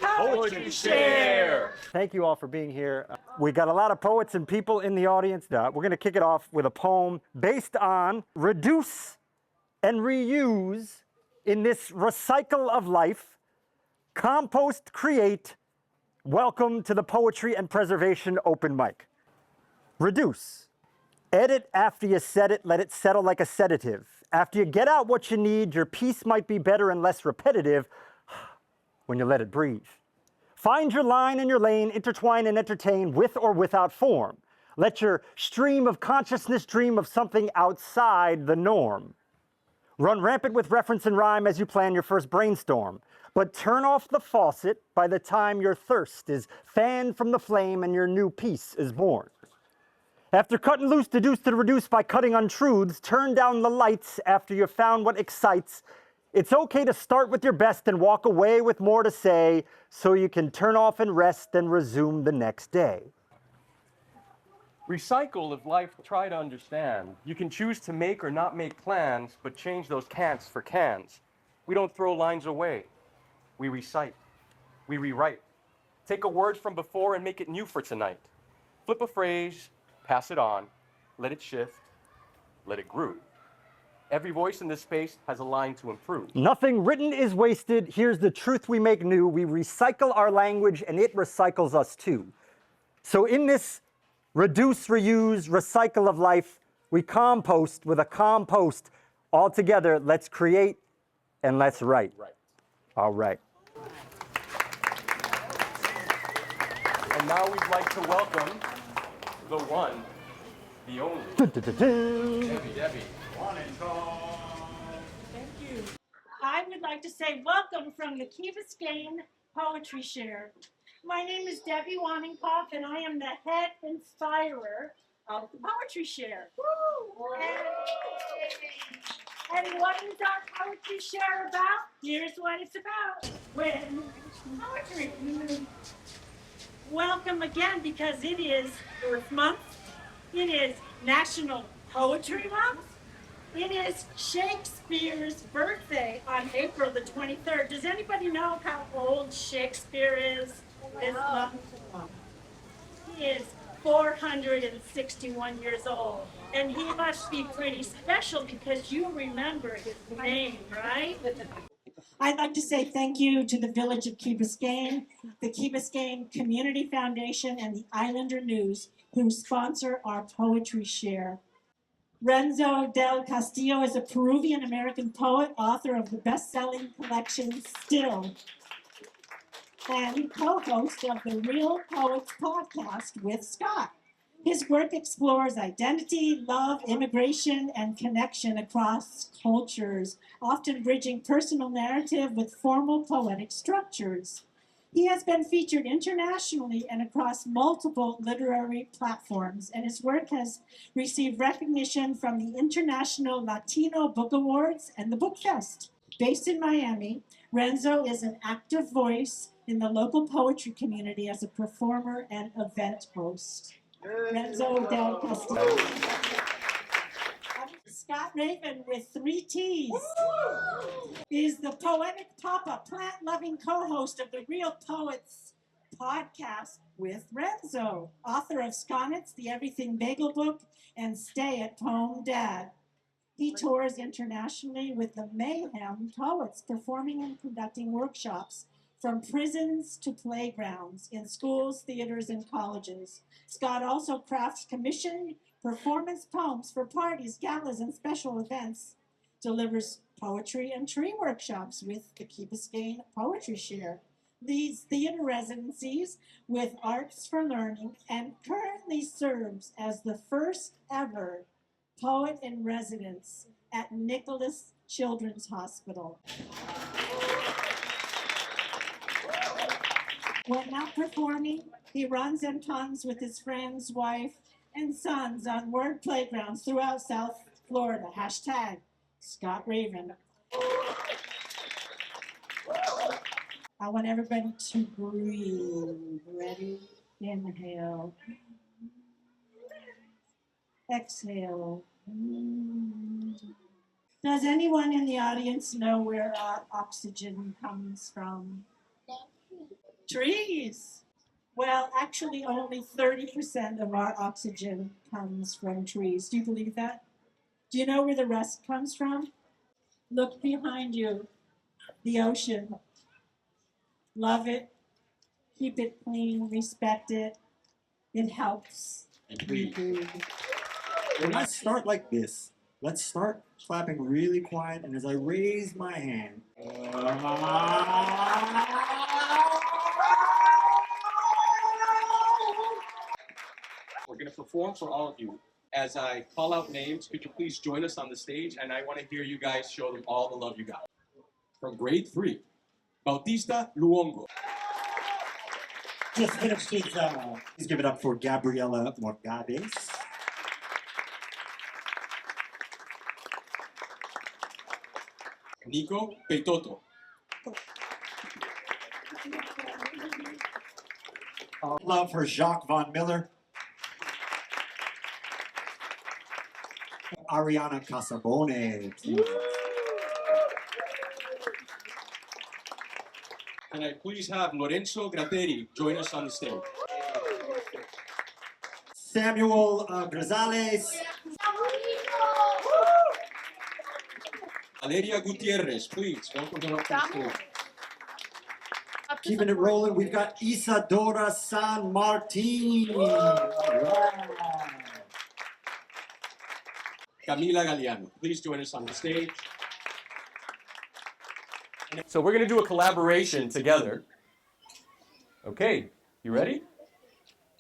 Poetry Share! Thank you all for being here. We got a lot of poets and people in the audience. We're going to kick it off with a poem based on reduce and reuse in this recycle of life. Compost, create. Welcome to the Poetry and Preservation Open Mic. Reduce. Edit after you set it, let it settle like a sedative. After you get out what you need, your piece might be better and less repetitive when you let it breathe. Find your line and your lane, intertwine and entertain with or without form. Let your stream of consciousness dream of something outside the norm. Run rampant with reference and rhyme as you plan your first brainstorm. But turn off the faucet by the time your thirst is fanned from the flame and your new piece is born. After cutting loose, deduce to reduce by cutting untruths, turn down the lights after you've found what excites. It's okay to start with your best and walk away with more to say so you can turn off and rest and resume the next day. Recycle if life try to understand. You can choose to make or not make plans, but change those can'ts for cans. We don't throw lines away. We recite. We rewrite. Take a word from before and make it new for tonight. Flip a phrase, pass it on, let it shift, let it groove. Every voice in this space has a line to improve. Nothing written is wasted. Here's the truth we make new. We recycle our language and it recycles us too. So in this reduce, reuse, recycle of life, we compost with a compost. All together, let's create and let's write. Right. All right. And now we'd like to welcome the one, the only. Debbie. Wanninkhof. Thank you. I would like to say welcome from the Key Biscayne Poetry Share. My name is Debbie Wanninkhof, and I am the head inspirer of the Poetry Share. And what is our Poetry Share about? Here's what it's about. When poetry. Welcome again, because it is Earth Month. It is National Poetry Month. It is Shakespeare's birthday on April the 23rd. Does anybody know how old Shakespeare is this month? He is 461 years old. And he must be pretty special because you remember his name, right? I'd like to say thank you to the Village of Key Biscayne, the Key Biscayne Community Foundation, and the Islander News, who sponsor our Poetry Share. Renzo del Castillo is a Peruvian-American poet, author of the best-selling collection, Still, and co-host of the Reel Poets podcast with Scott. His work explores identity, love, immigration, and connection across cultures, often bridging personal narrative with formal poetic structures. He has been featured internationally and across multiple literary platforms, and his work has received recognition from the International Latino Book Awards and the Book Fest. Based in Miami, Renzo is an active voice in the local poetry community as a performer and event host. Renzo del Castillo. Scott Raven with 3 T's is the poetic papa, plant-loving co-host of the Reel Poets podcast with Renzo, author of Sonnets, the Everything Bagel Book, and Stay at Home Dad. He tours internationally with the Mayhem Poets, performing and conducting workshops from prisons to playgrounds, in schools, theaters, and colleges. Scott also crafts commissioned performance poems for parties, galas, and special events, delivers poetry and tree workshops with the Key Biscayne Poetry Share, leads theater residencies with Arts for Learning, and currently serves as the first ever poet in residence at Nicholas Children's Hospital. When not performing, he runs and tuns with his friends, wife, and sons on word playgrounds throughout South Florida. Hashtag Scott Raven. I want everybody to breathe. Ready? Inhale. Exhale. Does anyone in the audience know where our oxygen comes from? Trees. Well, actually, only 30% of our oxygen comes from trees. Do you believe that? Do you know where the rest comes from? Look behind you. The ocean. Love it. Keep it clean. Respect it. It helps. When I start like this, let's start clapping really quiet, and as I raise my hand, We're going to perform for all of you. As I call out names, could you please join us on the stage? And I want to hear you guys show them all the love you got. From grade 3, Bautista Luongo. just finished his, please give it up for Gabriela Morgades. Nico Peitoto. Love for Jacques Von Miller. Ariana Casabone. Can I please have Lorenzo Gratteri join us on the stage? Samuel Grazales. Valeria Gutierrez, please, welcome her up to the stage. Keeping it rolling, we've got Isadora San Martin. Camila Galliano, please join us on the stage. So we're going to do a collaboration together. Okay, you ready?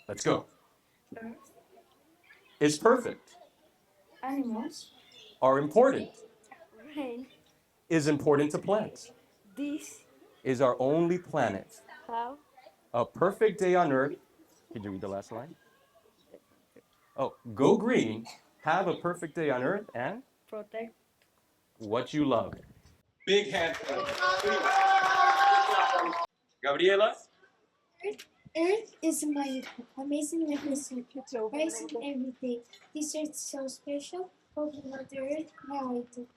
Let's go. Is perfect. Animals. Are important. Rain. Is important to plants. This. Is our only planet. How. A perfect day on Earth. Could you read the last line? Oh, go green. Have a perfect day on Earth and Protect. what you love. Big hand. Gabriela. Earth is my amazing magnificent rising every day. This earth is so special. Hope Mother Earth, now I do.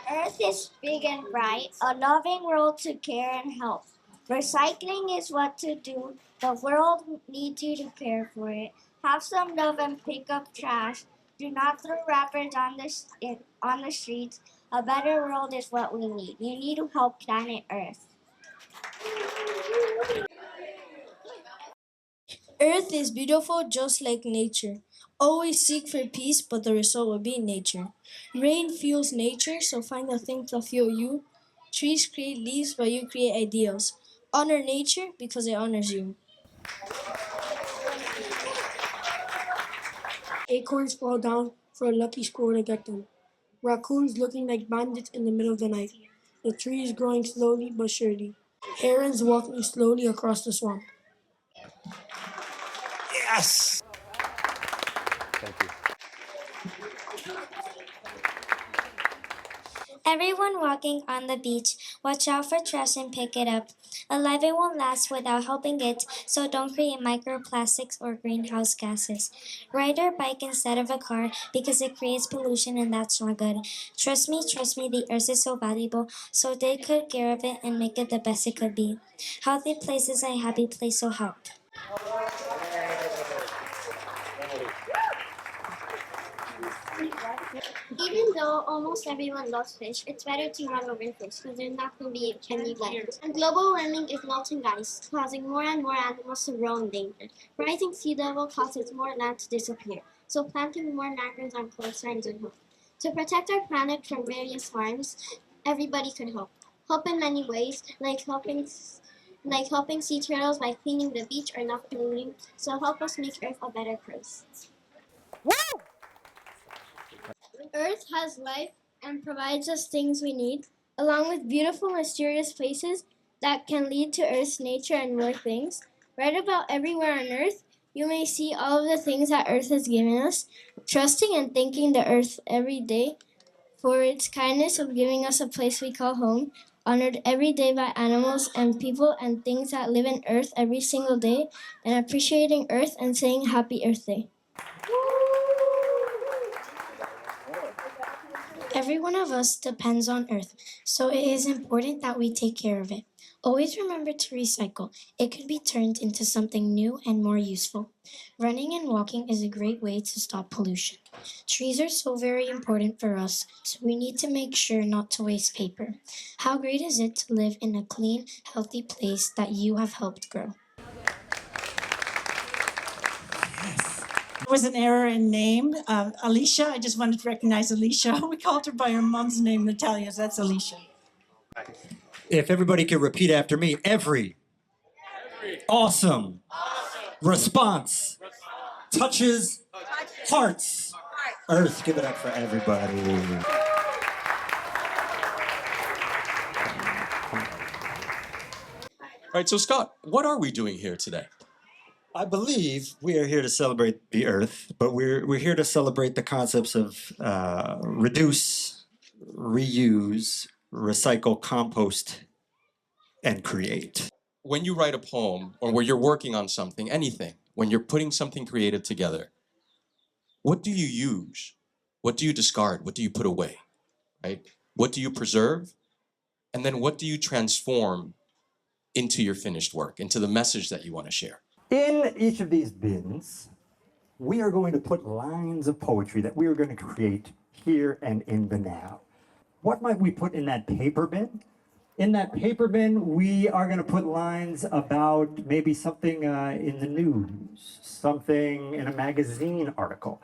Earth is big and bright, a loving world to care and help. Recycling is what to do. The world needs you to care for it. Have some love and pick up trash. Do not throw wrappers on the streets. A better world is what we need. You need to help planet Earth. Earth is beautiful just like nature. Always seek for peace, but the result will be nature. Rain fuels nature, so find the things that fuel you. Trees create leaves, but you create ideals. Honor nature because it honors you. Acorns fall down for a lucky squirrel to get them. Raccoons looking like bandits in the middle of the night. The tree is growing slowly but surely. Herons walking slowly across the swamp. Yes! Thank you. Everyone walking on the beach, watch out for trash and pick it up. A life it won't last without helping it, so don't create microplastics or greenhouse gases. Ride your bike instead of a car because it creates pollution and that's not good. Trust me, the earth is so valuable, so take good care of it and make it the best it could be. Healthy place is a happy place, so help. Even though almost everyone loves fish, it's better to run over fish because there's not going to be any left. And global warming is melting ice, causing more and more animals to grow in danger. Rising sea level causes more land to disappear, so planting more mangroves on coastlines would help. To protect our planet from various harms, everybody could help. Help in many ways, like helping sea turtles by cleaning the beach or not polluting. So help us make Earth a better place. Earth has life and provides us things we need, along with beautiful, mysterious places that can lead to Earth's nature and more things. Right about everywhere on Earth, you may see all of the things that Earth has given us, trusting and thanking the Earth every day for its kindness of giving us a place we call home, honored every day by animals and people and things that live in Earth every single day, and appreciating Earth and saying Happy Earth Day. Every one of us depends on Earth, so it is important that we take care of it. Always remember to recycle. It could be turned into something new and more useful. Running and walking is a great way to stop pollution. Trees are so very important for us, so we need to make sure not to waste paper. How great is it to live in a clean, healthy place that you have helped grow? There was an error in name. Alicia, I just wanted to recognize Alicia. We called her by her mom's name, Natalia, so that's Alicia. If everybody could repeat after me, every awesome response touches hearts. Earth, give it up for everybody. All right, so Scott, what are we doing here today? I believe we are here to celebrate the Earth, but we're here to celebrate the concepts of reduce, reuse, recycle, compost, and create. When you write a poem or where you're working on something, anything, when you're putting something creative together, what do you use? What do you discard? What do you put away, right? What do you preserve? And then what do you transform into your finished work, into the message that you want to share? In each of these bins, we are going to put lines of poetry that we are going to create here and in the now. What might we put in that paper bin? In that paper bin, we are going to put lines about maybe something in the news, something in a magazine article.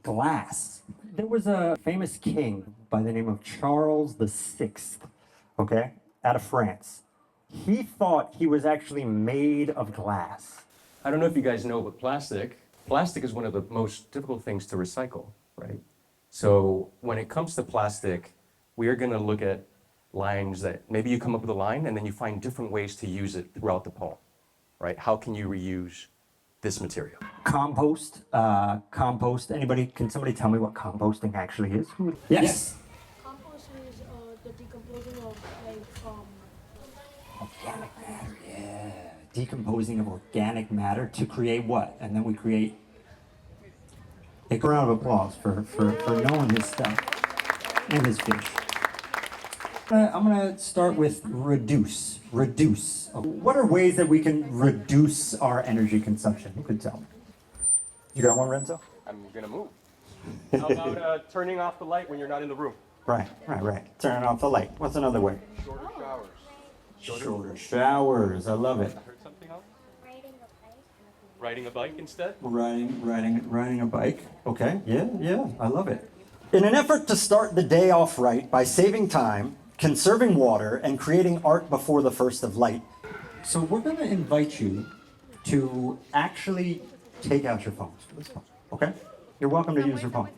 Glass. There was a famous king by the name of Charles VI, okay, out of France. He thought he was actually made of glass. I don't know if you guys know, but plastic is one of the most difficult things to recycle, right? So when it comes to plastic, we are going to look at lines that maybe you come up with a line and then you find different ways to use it throughout the poem, right? How can you reuse this material? Compost. Can somebody tell me what composting actually is? Yes. Compost is the decomposing of Organic matter, yeah. Decomposing of organic matter to create what? And then we create. Take a round of applause for knowing his stuff and his fish. I'm gonna start with reduce. Reduce. What are ways that we can reduce our energy consumption? Who could tell me? You got one, Renzo? I'm going to move. How about turning off the light when you're not in the room? Right. Turning off the light. What's another way? Shorter showers. Shorter showers. I love it. I heard something else? Riding a bike instead? Riding a bike. Okay. Yeah. I love it. In an effort to start the day off right by saving time, conserving water, and creating art before the first of light. So we're going to invite you to actually take out your phones for this poem, okay? You're welcome to use your phone.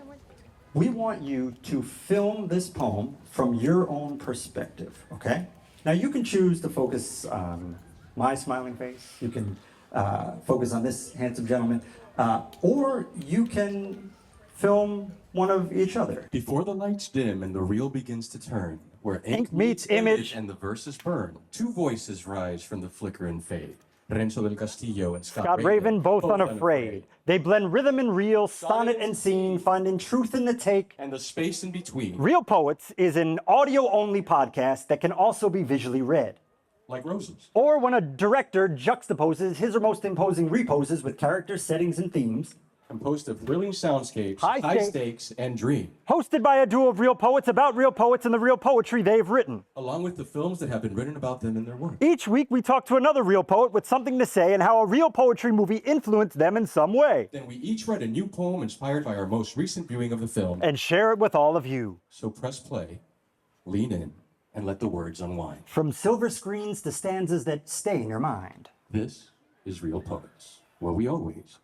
We want you to film this poem from your own perspective, okay? Now you can choose to focus on my smiling face, you can focus on this handsome gentleman, or you can film one of each other. Before the lights dim and the reel begins to turn, where ink meets image and the verses burn, two voices rise from the flicker and fade. Renzo del Castillo and Scott Raven, both unafraid. They blend rhythm and reel, sonnet and scene, finding truth in the take. And the space in between. Reel Poets is an audio-only podcast that can also be visually read. Like roses. Or when a director juxtaposes his or most imposing reposes with characters, settings, and themes. Composed of thrilling soundscapes, high stakes, and dream. Hosted by a duo of real poets about real poets and the real poetry they've written. Along with the films that have been written about them in their work. Each week we talk to another real poet with something to say and how a real poetry movie influenced them in some way. Then we each write a new poem inspired by our most recent viewing of the film. And share it with all of you. So press play, lean in, and let the words unwind. From silver screens to stanzas that stay in your mind. This is Reel Poets, where we always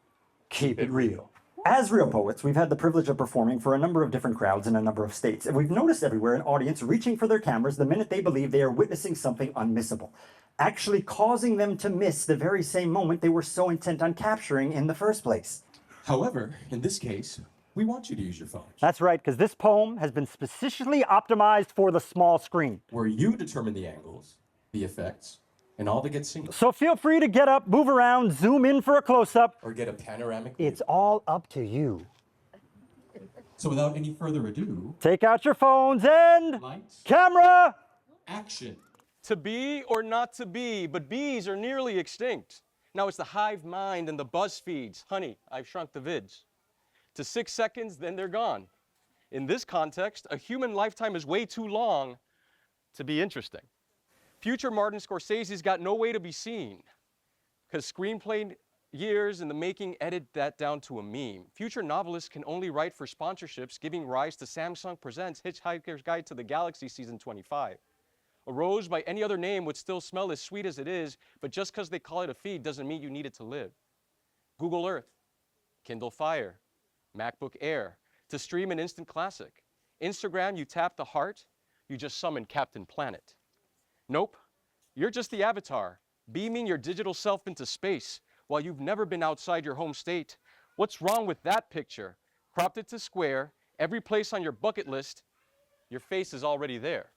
keep it real. As Reel Poets, we've had the privilege of performing for a number of different crowds in a number of states, and we've noticed everywhere an audience reaching for their cameras the minute they believe they are witnessing something unmissable, actually causing them to miss the very same moment they were so intent on capturing in the first place. However, in this case, we want you to use your phones. That's right, because this poem has been specifically optimized for the small screen. Where you determine the angles, the effects, and all that gets seen. So feel free to get up, move around, zoom in for a close-up. Or get a panoramic view. It's all up to you. So without any further ado, take out your phones and lights, camera. action. To be or not to be, but bees are nearly extinct. Now it's the hive mind and the buzz feeds. Honey, I've shrunk the vids. To 6 seconds, then they're gone. In this context, a human lifetime is way too long to be interesting. Future Martin Scorsese's got no way to be seen, because screenplay years in the making edit that down to a meme. Future novelists can only write for sponsorships, giving rise to Samsung Presents Hitchhiker's Guide to the Galaxy Season 25. A rose by any other name would still smell as sweet as it is, but just because they call it a feed doesn't mean you need it to live. Google Earth, Kindle Fire, MacBook Air, to stream an instant classic. Instagram, you tap the heart, you just summon Captain Planet. Nope, you're just the avatar, beaming your digital self into space while you've never been outside your home state. What's wrong with that picture? Cropped it to square, every place on your bucket list, your face is already there.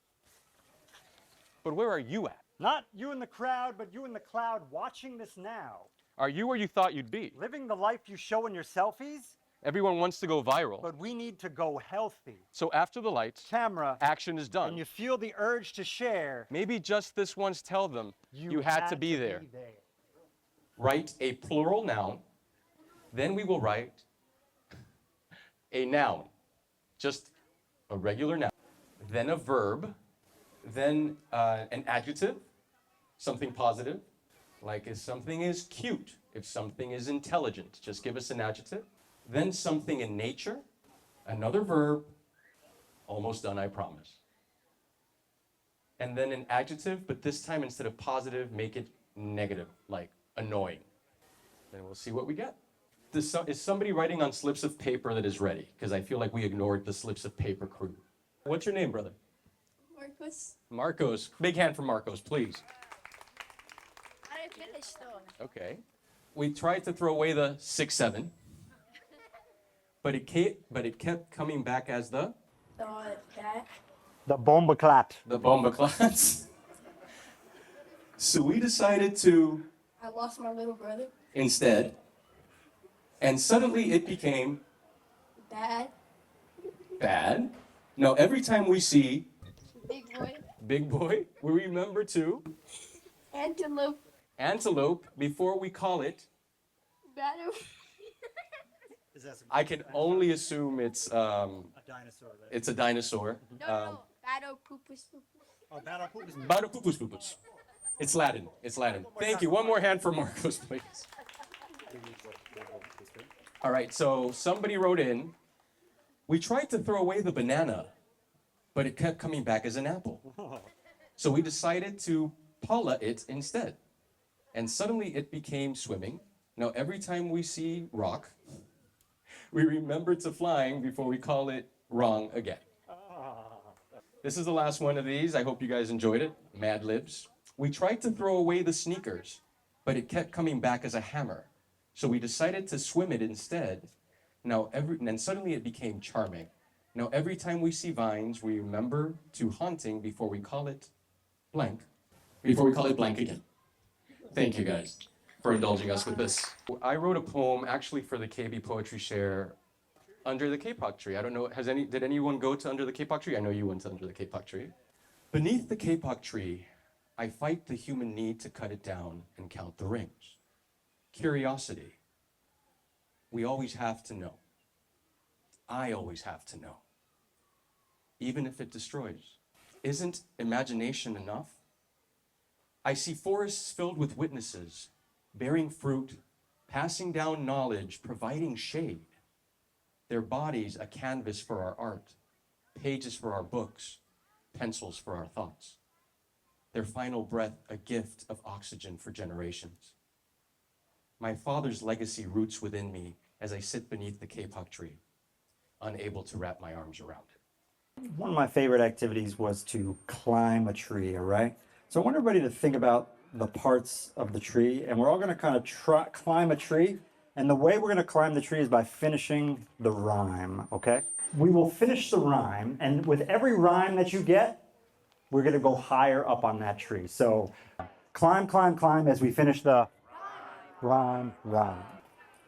But where are you at? Not you in the crowd, but you in the cloud watching this now. Are you where you thought you'd be? Living the life you show in your selfies, Everyone wants to go viral. but we need to go healthy. So after the lights, Camera, action is done. and you feel the urge to share, Maybe just this once tell them you had to be there. Write a plural noun, then we will write a noun, just a regular noun, then a verb, then an adjective, something positive, like if something is cute, if something is intelligent, just give us an adjective, then something in nature, another verb, almost done, I promise. And then an adjective, but this time instead of positive, make it negative, like annoying. Then we'll see what we get. Is somebody writing on slips of paper that is ready? Because I feel like we ignored the slips of paper crew. What's your name, brother? Marcos. Marcos. Big hand for Marcos, please. I finished though. Okay. We tried to throw away the 6-7, but it kept coming back as the That. the bomba clat. bomba class. So we decided to I lost my little brother. instead, and suddenly it became Bad. bad. Now every time we see Big boy. we remember to Antelope. antelope before we call it. Battle. I can only assume it's A dinosaur. Right? it's a dinosaur. Battle poopus. Oh, battle poop is Batopupus pupus. It's Latin. It's Latin. Thank you. One more hand for Marcos, please. All right, so somebody wrote in, we tried to throw away the banana, but it kept coming back as an apple. So we decided to paula it instead. And suddenly it became swimming. Now every time we see rock, we remember to flying before we call it wrong again. This is the last one of these. I hope you guys enjoyed it. Mad Libs. We tried to throw away the sneakers, but it kept coming back as a hammer. So we decided to swim it instead. And then suddenly it became charming. Now every time we see vines, we remember to haunting before we call it blank. Before we call it blank again. Thank you guys for indulging us with this. I wrote a poem actually for the KB Poetry Share under the K-pop tree. I don't know, did anyone go to under the K-pop tree? I know you went to under the K-pop tree. Beneath the K-pop tree, I fight the human need to cut it down and count the rings. Curiosity. We always have to know. I always have to know. Even if it destroys. Isn't imagination enough? I see forests filled with witnesses, bearing fruit, passing down knowledge, providing shade. Their bodies a canvas for our art, pages for our books, pencils for our thoughts. Their final breath a gift of oxygen for generations. My father's legacy roots within me as I sit beneath the K-pop tree, unable to wrap my arms around it. One of my favorite activities was to climb a tree, all right? So I want everybody to think about the parts of the tree, and we're all gonna kind of climb a tree, and the way we're gonna climb the tree is by finishing the rhyme, okay? We will finish the rhyme, and with every rhyme that you get, we're gonna go higher up on that tree. So climb, climb, climb as we finish the rhyme.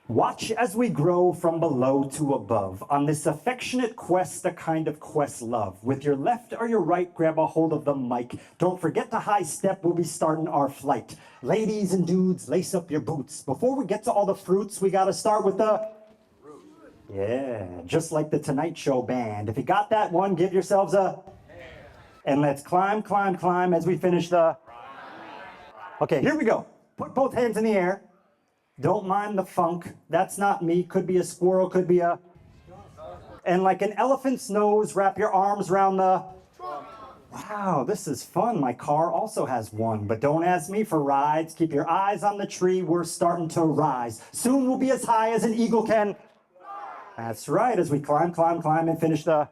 Watch as we grow from below to above, on this affectionate quest, a kind of quest love. With your left or your right, grab a hold of the mic. Don't forget to high step, we'll be starting our flight. Ladies and dudes, lace up your boots. Before we get to all the fruits, we gotta start with the... Yeah, just like the Tonight Show band. If you got that one, give yourselves a... And let's climb, climb, climb as we finish the... Okay, here we go. Put both hands in the air. Don't mind the funk. That's not me. Could be a squirrel, could be a... And like an elephant's nose, wrap your arms around the... Wow, this is fun. My car also has one, but don't ask me for rides. Keep your eyes on the tree. We're starting to rise. Soon we'll be as high as an eagle can. That's right, as we climb, climb, climb and finish the...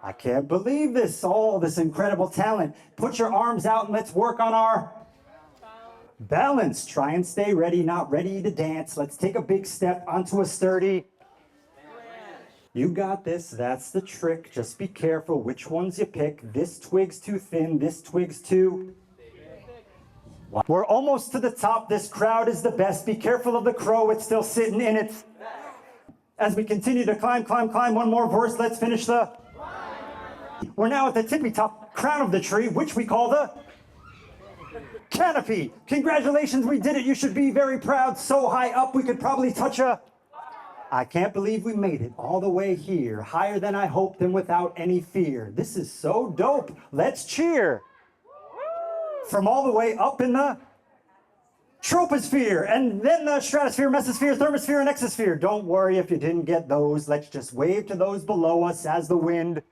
I can't believe this, all this incredible talent. Put your arms out and let's work on our... Balance. Try and stay ready, not ready to dance. Let's take a big step onto a sturdy... You got this, that's the trick. Just be careful which ones you pick. This twig's too thin, this twig's too... We're almost to the top. This crowd is the best. Be careful of the crow, it's still sitting in its... As we continue to climb, climb, climb, one more verse, let's finish the... We're now at the tippy top crown of the tree, which we call the... Canopy. Congratulations, we did it. You should be very proud. So high up, we could probably touch a... I can't believe we made it all the way here. Higher than I hoped and without any fear. This is so dope. Let's cheer. From all the way up in the troposphere, and then the stratosphere, mesosphere, thermosphere, and exosphere. Don't worry if you didn't get those. Let's just wave to those below us as the wind...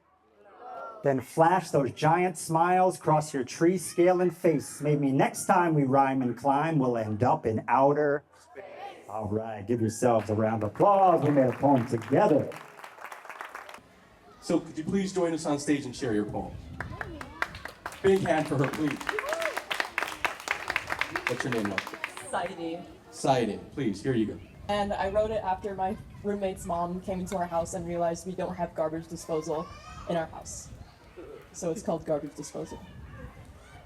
Then flash those giant smiles across your tree scale and face. Maybe next time we rhyme and climb, we'll end up in outer space. All right, give yourselves a round of applause. We made a poem together. So could you please join us on stage and share your poem? Big hand for her, please. What's your name, Mike? Saidi. Saidi, please, here you go. And I wrote it after my roommate's mom came into our house and realized we don't have garbage disposal in our house. So it's called Garbage Disposal.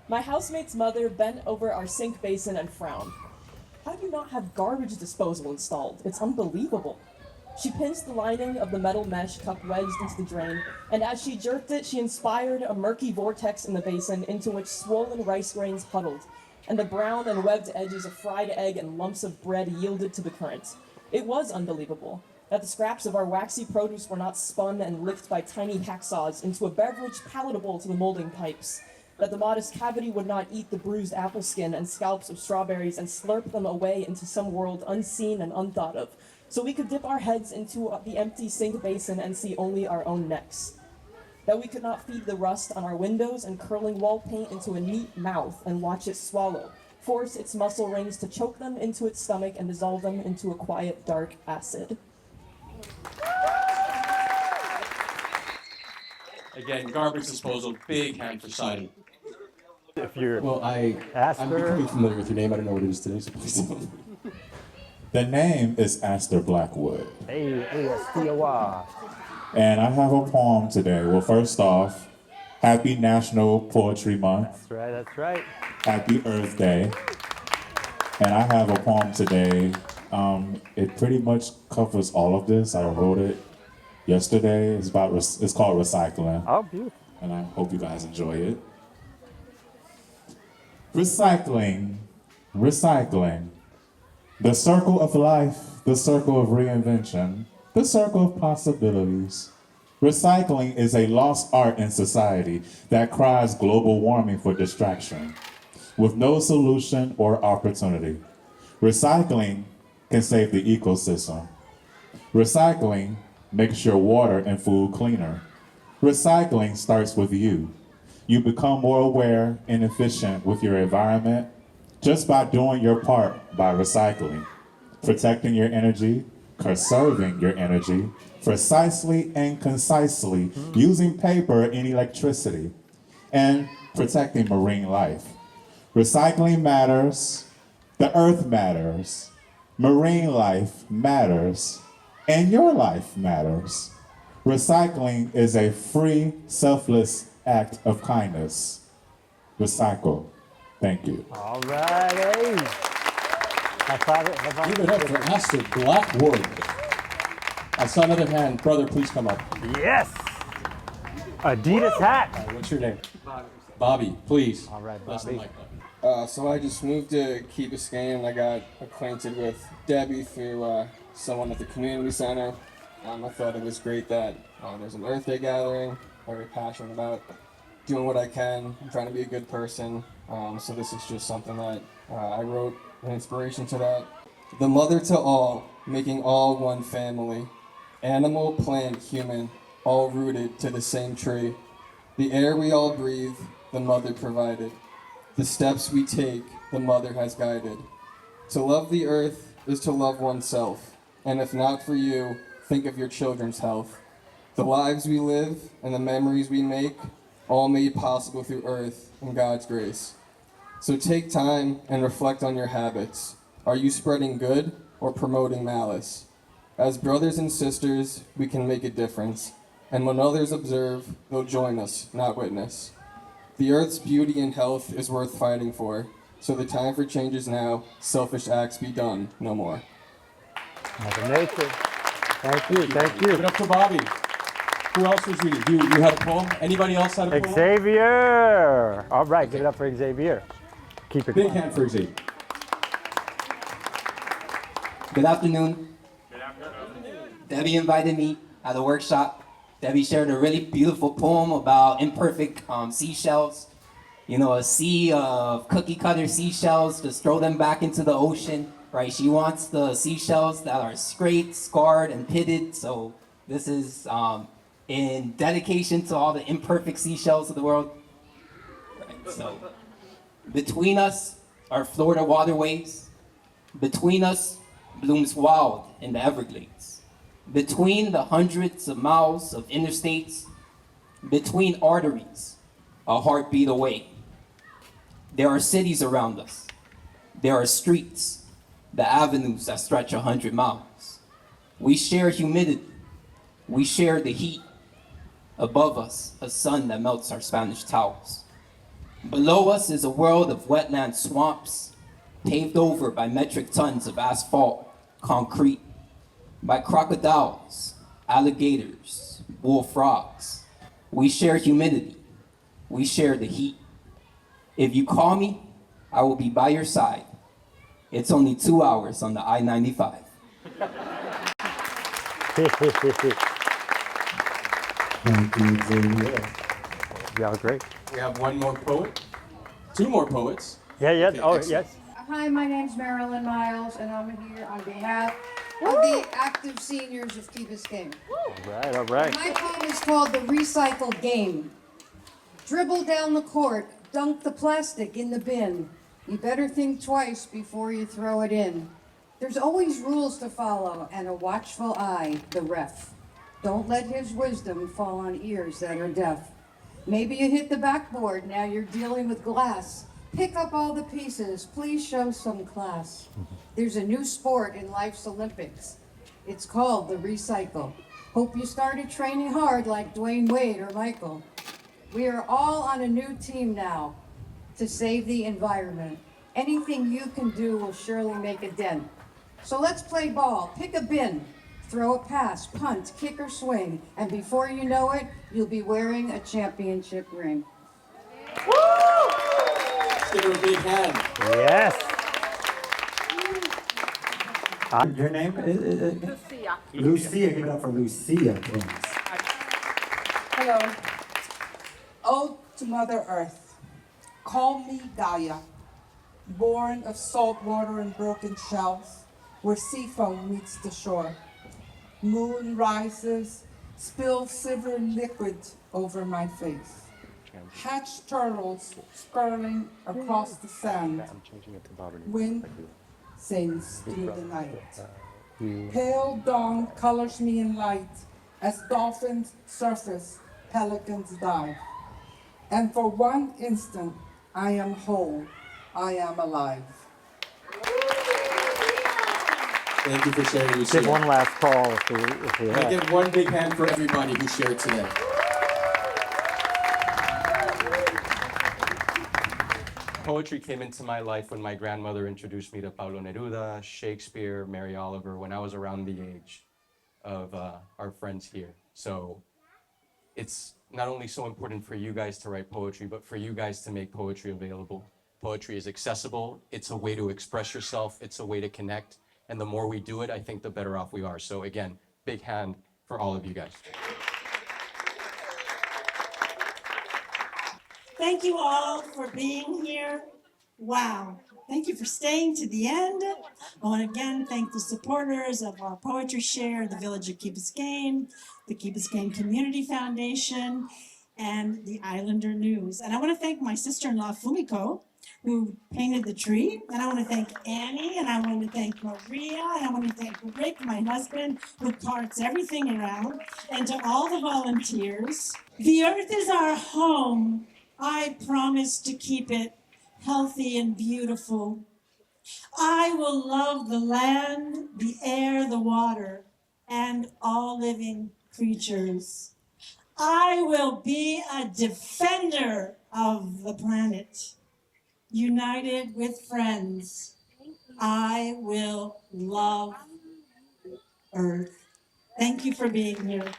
My housemate's mother bent over our sink basin and frowned. How do you not have garbage disposal installed? It's unbelievable. She pinched the lining of the metal mesh cup wedged into the drain, and as she jerked it, she inspired a murky vortex in the basin into which swollen rice grains huddled, and the brown and webbed edges of fried egg and lumps of bread yielded to the current. It was unbelievable that the scraps of our waxy produce were not spun and licked by tiny hacksaws into a beverage palatable to the molding pipes, that the modest cavity would not eat the bruised apple skin and scalps of strawberries and slurp them away into some world unseen and unthought of, so we could dip our heads into the empty sink basin and see only our own necks, that we could not feed the rust on our windows and curling wall paint into a neat mouth and watch it swallow, force its muscle rings to choke them into its stomach and dissolve them into a quiet, dark acid. Again, garbage disposal, big hand for Saidi. If you're... Well, I'm becoming familiar with your name. I don't know what it is today, so please don't. The name is Aster Blackwood. Hey, Stiowa. And I have a poem today. Well, first off, happy National Poetry Month. That's right, that's right. Happy Earth Day. And I have a poem today. It pretty much covers all of this. I wrote it yesterday. It's called Recycling. Oh, beautiful. And I hope you guys enjoy it. Recycling, recycling. The circle of life, the circle of reinvention, the circle of possibilities. Recycling is a lost art in society that cries global warming for distraction, with no solution or opportunity. Recycling can save the ecosystem. Recycling makes your water and food cleaner. Recycling starts with you. You become more aware and efficient with your environment just by doing your part by recycling, protecting your energy, conserving your energy, precisely and concisely using paper and electricity, and protecting marine life. Recycling matters, the earth matters, marine life matters, and your life matters. Recycling is a free, selfless act of kindness. Recycle. Thank you. All right, hey. High five it. High five Give it up for Astor Blackwood. I saw another hand. Brother, please come up. Yes. Adidas hat. What's your name? Bobby, please. All right, Bless the Bobby. mic, Bobby. So I just moved to Key Biscayne and I got acquainted with Debbie through someone at the community center. I thought it was great that there's an Earth Day gathering. Very passionate about doing what I can. I'm trying to be a good person. So this is just something that I wrote an inspiration to that. The mother to all, making all one family. Animal, plant, human, all rooted to the same tree. The air we all breathe, the mother provided. The steps we take, the mother has guided. To love the earth is to love oneself. And if not for you, think of your children's health. The lives we live and the memories we make, all made possible through earth and God's grace. So take time and reflect on your habits. Are you spreading good or promoting malice? As brothers and sisters, we can make a difference. And when others observe, they'll join us, not witness. The earth's beauty and health is worth fighting for. So the time for change is now. Selfish acts be done no more. Mother Nature. Thank you. Thank you. Give it up for Bobby. Who else was reading? You had a poem? Anybody else had a poem? Xavier. All right, give it up for Xavier. Keep it Big going. hand for Xavier. Good afternoon. Debbie invited me at a workshop. Debbie shared a really beautiful poem about imperfect seashells. You know, a sea of cookie cutter seashells, just throw them back into the ocean, right? She wants the seashells that are scraped, scarred, and pitted. So this is in dedication to all the imperfect seashells of the world. Right, so between us are Florida waterways. Between us blooms wild in the Everglades. Between the hundreds of miles of interstates, between arteries, a heartbeat away. There are cities around us. There are streets, the avenues that stretch 100 miles. We share humidity. We share the heat. Above us, a sun that melts our Spanish towels. Below us is a world of wetland swamps, paved over by metric tons of asphalt, concrete, by crocodiles, alligators, bullfrogs. We share humidity. We share the heat. If you call me, I will be by your side. It's only 2 hours on the I-95. Thank you, Xavier. Yeah, great. We have one more poet. Two more poets. Yeah, yeah. Okay, Oh, excellent. yes. Hi, my name's Marilyn Miles, and I'm here on behalf of the active seniors of Key Biscayne. All right, all right. My poem is called The Recycle Game. Dribble down the court, dunk the plastic in the bin. You better think twice before you throw it in. There's always rules to follow and a watchful eye, the ref. Don't let his wisdom fall on ears that are deaf. Maybe you hit the backboard, now you're dealing with glass. Pick up all the pieces, please show some class. There's a new sport in life's Olympics. It's called the recycle. Hope you started training hard like Dwayne Wade or Michael. We are all on a new team now to save the environment. Anything you can do will surely make a dent. So let's play ball, pick a bin, throw a pass, punt, kick or swing, and before you know it, you'll be wearing a championship ring. Let's give her a big hand. Yes. Your name? Lucia. Lucia. Give it up for Lucia, please. Hello. Ode to Mother Earth. Call me Gaia, born of salt water and broken shells, where sea foam meets the shore. Moon rises, spills silver liquid over my face. Hatched turtles skirling across the sand. Wind sings through the night. Pale dawn colors me in light as dolphins surface, pelicans dive. And for one instant, I am whole, I am alive. Thank you for sharing, Lucia. Give one last call if you Can I have. give one big hand for everybody who shared today? Poetry came into my life when my grandmother introduced me to Pablo Neruda, Shakespeare, Mary Oliver, when I was around the age of our friends here. So it's not only so important for you guys to write poetry, but for you guys to make poetry available. Poetry is accessible. It's a way to express yourself. It's a way to connect. And the more we do it, I think the better off we are. So again, big hand for all of you guys. Thank you all for being here. Wow. Thank you for staying to the end. I want to again thank the supporters of our Poetry Share, the Village of Key Biscayne, the Key Biscayne Community Foundation, and the Islander News. And I want to thank my sister-in-law, Fumiko, who painted the tree. And I want to thank Annie, and I want to thank Maria, and I want to thank Rick, my husband, who carts everything around, and to all the volunteers. The earth is our home. I promise to keep it healthy and beautiful. I will love the land, the air, the water, and all living creatures. I will be a defender of the planet. United with friends, I will love Earth. Thank you for being here.